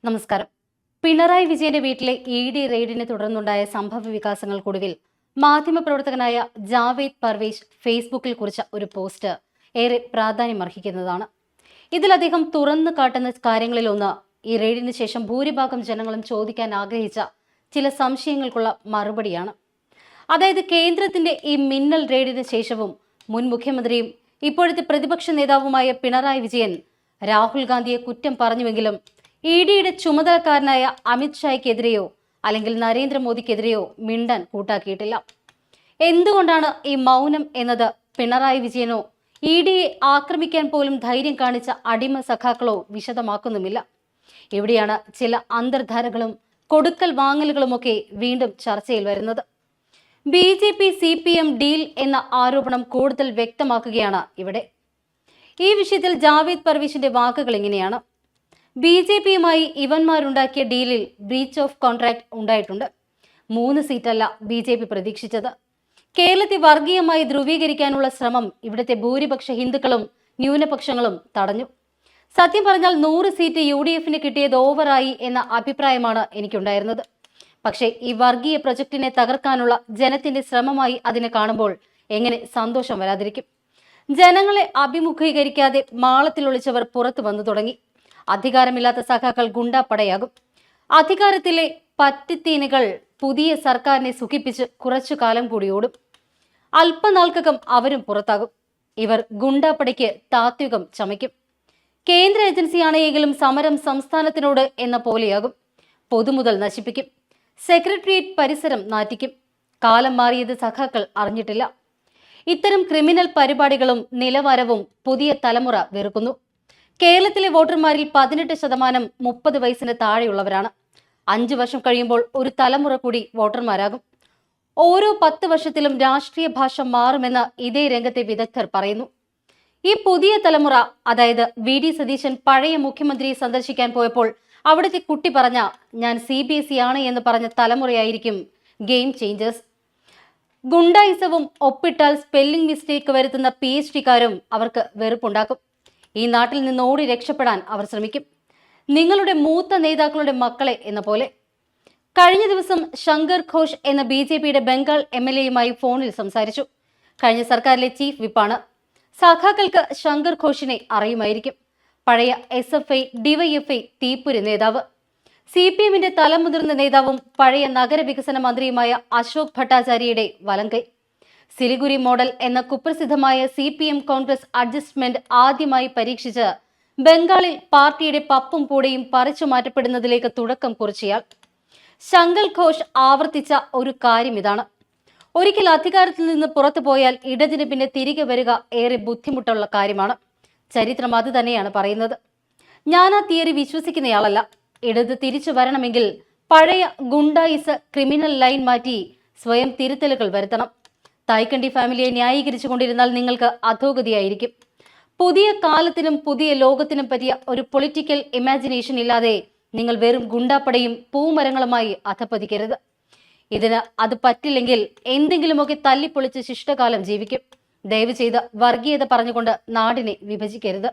നമസ്കാരം. പിണറായി വിജയന്റെ വീട്ടിലെ ഇ.ഡി റെയ്ഡിനെ തുടർന്നുണ്ടായ സംഭവ വികാസങ്ങൾക്കൊടുവിൽ മാധ്യമപ്രവർത്തകനായ ജാവേദ് പർവേസ് ഫേസ്ബുക്കിൽ കുറിച്ച ഒരു പോസ്റ്റ് ഏറെ പ്രാധാന്യമർഹിക്കുന്നതാണ്. ഇതിൽ അദ്ദേഹം തുറന്നു കാട്ടുന്ന കാര്യങ്ങളിലൊന്ന് ഈ റെയ്ഡിന് ശേഷം ഭൂരിഭാഗം ജനങ്ങളും ചോദിക്കാൻ ആഗ്രഹിച്ച ചില സംശയങ്ങൾക്കുള്ള മറുപടിയാണ്. അതായത് കേന്ദ്രത്തിന്റെ ഈ മിന്നൽ റെയ്ഡിന് ശേഷവും മുൻ മുഖ്യമന്ത്രിയും ഇപ്പോഴത്തെ പ്രതിപക്ഷ നേതാവുമായ പിണറായി വിജയൻ രാഹുൽ ഗാന്ധിയെ കുറ്റം പറഞ്ഞുവെങ്കിലും ഇ.ഡിയുടെ ചുമതലക്കാരനായ അമിത് ഷായ്ക്കെതിരെയോ അല്ലെങ്കിൽ നരേന്ദ്രമോദിക്കെതിരെയോ മിണ്ടാൻ കൂട്ടാക്കിയിട്ടില്ല. എന്തുകൊണ്ടാണ് ഈ മൗനം എന്നത് പിണറായി വിജയനോ ഇ.ഡിയെ ആക്രമിക്കാൻ പോലും ധൈര്യം കാണിച്ച അടിമ സഖാക്കളോ വിശദമാക്കുന്നുമില്ല. ഇവിടെയാണ് ചില അന്തർധാരകളും കൊടുക്കൽ വാങ്ങലുകളുമൊക്കെ വീണ്ടും ചർച്ചയിൽ വരുന്നത്. ബി.ജെ.പി. CPM ഡീൽ എന്ന ആരോപണം കൂടുതൽ വ്യക്തമാക്കുകയാണ് ഇവിടെ. ഈ വിഷയത്തിൽ ജാവേദ് പർവേസിന്റെ വാക്കുകൾ ഇങ്ങനെയാണ്: ബി.ജെ.പിയുമായി ഇവന്മാരുണ്ടാക്കിയ ഡീലിൽ ബ്രീച്ച് ഓഫ് കോൺട്രാക്ട് ഉണ്ടായിട്ടുണ്ട്. 3 സീറ്റല്ല ബി.ജെ.പി. പ്രതീക്ഷിച്ചത്. കേരളത്തെ വർഗീയമായി ധ്രുവീകരിക്കാനുള്ള ശ്രമം ഇവിടുത്തെ ഭൂരിപക്ഷ ഹിന്ദുക്കളും ന്യൂനപക്ഷങ്ങളും തടഞ്ഞു. സത്യം പറഞ്ഞാൽ 100 സീറ്റ് UDFന് കിട്ടിയത് ഓവറായി എന്ന അഭിപ്രായമാണ് എനിക്കുണ്ടായിരുന്നത്. പക്ഷേ ഈ വർഗീയ പ്രൊജക്ടിനെ തകർക്കാനുള്ള ജനത്തിന്റെ ശ്രമമായി അതിനെ കാണുമ്പോൾ എങ്ങനെ സന്തോഷം വരാതിരിക്കും? ജനങ്ങളെ അഭിമുഖീകരിക്കാതെ മാളത്തിലൊളിച്ചവർ പുറത്തു വന്നു തുടങ്ങി. അധികാരമില്ലാത്ത സഖാക്കൾ ഗുണ്ടാപ്പടയാകും. അധികാരത്തിലെ പറ്റിത്തീനുകൾ പുതിയ സർക്കാരിനെ സുഖിപ്പിച്ച് കുറച്ചു കാലം കൂടി ഓടും. അല്പനാൾക്കകം അവരും പുറത്താകും. ഇവർ ഗുണ്ടാപ്പടയ്ക്ക് താത്വികം ചമയ്ക്കും. കേന്ദ്ര ഏജൻസിയാണെങ്കിലും സമരം സംസ്ഥാനത്തിനോട് എന്ന പോലെയാകും. പൊതുമുതൽ നശിപ്പിക്കും. സെക്രട്ടേറിയറ്റ് പരിസരം നാറ്റിക്കും. കാലം മാറിയത് സഖാക്കൾ അറിഞ്ഞിട്ടില്ല. ഇത്തരം ക്രിമിനൽ പരിപാടികളും നിലവാരവും പുതിയ തലമുറ വെറുക്കുന്നു. കേരളത്തിലെ വോട്ടർമാരിൽ 18% 30 വയസ്സിന് താഴെയുള്ളവരാണ്. 5 വർഷം കഴിയുമ്പോൾ ഒരു തലമുറ കൂടി വോട്ടർമാരാകും. ഓരോ 10 വർഷത്തിലും രാഷ്ട്രീയ ഭാഷ മാറുമെന്ന് ഇതേ രംഗത്തെ വിദഗ്ധർ പറയുന്നു. ഈ പുതിയ തലമുറ, അതായത് VD സതീശൻ പഴയ മുഖ്യമന്ത്രിയെ സന്ദർശിക്കാൻ പോയപ്പോൾ അവിടുത്തെ കുട്ടി പറഞ്ഞ ഞാൻ CBSE ആണ് എന്ന് പറഞ്ഞ തലമുറയായിരിക്കും ഗെയിം ചേഞ്ചേഴ്സ്. ഗുണ്ടായിസവും ഒപ്പിട്ടാൽ സ്പെല്ലിംഗ് മിസ്റ്റേക്ക് വരുത്തുന്ന PhD-കാരും അവർക്ക് വെറുപ്പുണ്ടാക്കും. ഈ നാട്ടിൽ നിന്ന് ഓടി രക്ഷപ്പെടാൻ അവർ ശ്രമിക്കും, നിങ്ങളുടെ മൂത്ത നേതാക്കളുടെ മക്കളെ എന്ന പോലെ. കഴിഞ്ഞ ദിവസം ശങ്കർ ഘോഷ് എന്ന BJPയുടെ ബംഗാൾ MLA-യുമായി ഫോണിൽ സംസാരിച്ചു. കഴിഞ്ഞ സർക്കാരിലെ ചീഫ് വിപ്പാണ്. സഖാക്കൾക്ക് ശങ്കർ ഘോഷിനെ അറിയുമായിരിക്കും. പഴയ SFI DYFI തീപ്പുരി നേതാവ്, CPMന്റെ തലമുതിർന്ന നേതാവും പഴയ നഗരവികസന മന്ത്രിയുമായ അശോക് ഭട്ടാചാര്യയുടെ വലങ്കൈ. സിലിഗുരി മോഡൽ എന്ന കുപ്രസിദ്ധമായ CPM കോൺഗ്രസ് അഡ്ജസ്റ്റ്മെന്റ് ആദ്യമായി പരീക്ഷിച്ച് ബംഗാളിൽ പാർട്ടിയുടെ പപ്പും പൂടയും പറിച്ചു മാറ്റപ്പെടുന്നതിലേക്ക് തുടക്കം കുറിച്ചയാൾ. ശങ്കർ ഘോഷ് ആവർത്തിച്ച ഒരു കാര്യം ഇതാണ്: ഒരിക്കൽ അധികാരത്തിൽ നിന്ന് പുറത്തു പോയാൽ ഇടതിന് പിന്നെ തിരികെ വരിക ഏറെ ബുദ്ധിമുട്ടുള്ള കാര്യമാണ്. ചരിത്രം അത് തന്നെയാണ് പറയുന്നത്. ഞാൻ ആ തിയറി വിശ്വസിക്കുന്നയാളല്ല. ഇടത് തിരിച്ചു വരണമെങ്കിൽ പഴയ ഗുണ്ടായിസ ക്രിമിനൽ ലൈൻ മാറ്റി സ്വയം തിരുത്തലുകൾ വരുത്തണം. തൈക്കണ്ടി ഫാമിലിയെ ന്യായീകരിച്ചു കൊണ്ടിരുന്നാൽ നിങ്ങൾക്ക് അധോഗതിയായിരിക്കും. പുതിയ കാലത്തിനും പുതിയ ലോകത്തിനും പറ്റിയ ഒരു പൊളിറ്റിക്കൽ ഇമാജിനേഷൻ ഇല്ലാതെ നിങ്ങൾ വെറും ഗുണ്ടാപ്പടയും പൂമരങ്ങളുമായി അധപ്പതിക്കരുത്. ഇതിന് അത് പറ്റില്ലെങ്കിൽ എന്തെങ്കിലുമൊക്കെ തല്ലിപ്പൊളിച്ച് ശിഷ്ടകാലം ജീവിക്കും. ദയവ് ചെയ്ത് വർഗീയത പറഞ്ഞുകൊണ്ട് നാടിനെ വിഭജിക്കരുത്.